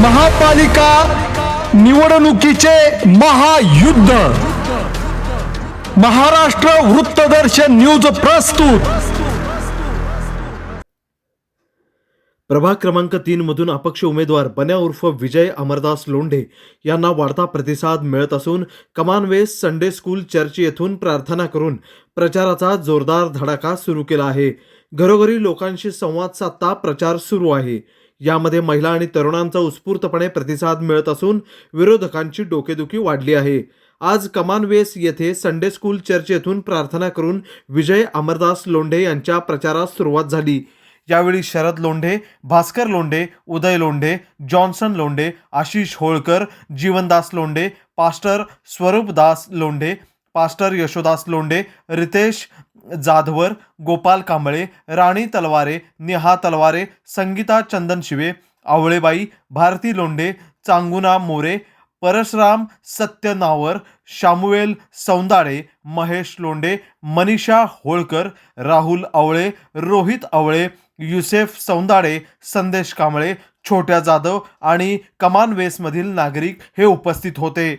महापालिका निवडणुकीचे महायुद्ध महाराष्ट्र वृत्तदर्शन न्यूज प्रस्तुत। प्रभाग क्रमांक 3 मधून अपक्ष उमेदवार बन्या उर्फ विजय अमरदास लोंढे यांना वाढता प्रतिसाद मिळत असून कमान वेस्ट संडे स्कूल चर्च येथून प्रार्थना करून प्रचाराचा जोरदार धडाका सुरू केला आहे। घरोघरी लोकांशी संवाद साधता प्रचार सुरू आहे। यामध्ये महिला आणि तरुणांचा उत्स्फूर्तपणे प्रतिसाद मिळत असून विरोधकांची डोकेदुखी वाढली आहे। आज कमान वेस्ट येथे संडे स्कूल चर्च येथून प्रार्थना करून विजय अमरदास लोंढे यांच्या प्रचारास सुरुवात झाली। यावेळी Sharad Londhe, Bhaskar Londhe, Uday Londhe, Johnson Londhe, Ashish Holkar, Jeevandas Londhe, pastor Swaroopdas Londhe, pastor Yashodas Londhe, Ritesh Jadhavar, Gopal Kamble, Rani Talware, Neha Talware, Sangeeta Chandanshive, Awalebai, Bharati Londhe, Changuna More, Parshuram Satyanavar, Samuel Soundale, Mahesh Londhe, Manisha Holkar, Rahul Awale, Rohit Awale, Yusef Soundale, Sandesh Kamble, छोट्या जाधव आणि कमान वेस्टमधील नागरिक हे उपस्थित होते।